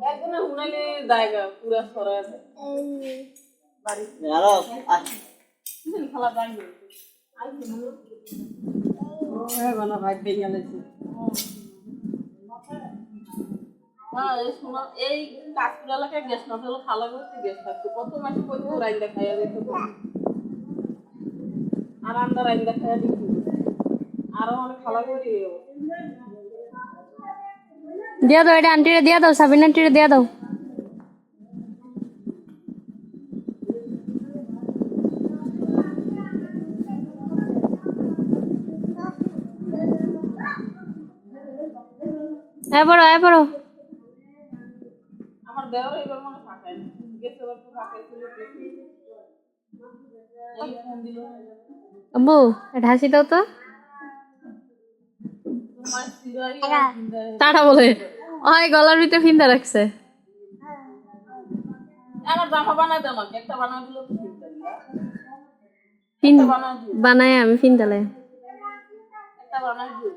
একদিনে হুনাইলে জায়গা পুরা সরাই আছে বাড়ি আরো খালা যাই না ভাই ভেঙে গেছে এই কাজপুর এলাকায় গ্যাস না হলে খালা করতে গ্যাস থাকতো কত মাসে কত রাইন্দা খাইয়া যেত আর আমরা রাইন্দা খাইয়া দিত আরো অনেক খালা করি দিয়া দাও এটা আন্টিরে দিয়া দাও সাবিন আন্টিরে দিয়া দাও আয় পড়ো আমার দেওয়ার এবার মনে ফাঁকায় গেছে এবার তো ফাঁকাই ছিল ফোন দিল আব্বু এটা হাসি দাও তো তোমার সিরাই টাটা বলে ওই গলার ভিতরে ফিন্দা রাখছে আমার জামা বানাই দাও আমাকে একটা বানাই দিল বানায় আমি ফিন্দালে একটা বানাই দিও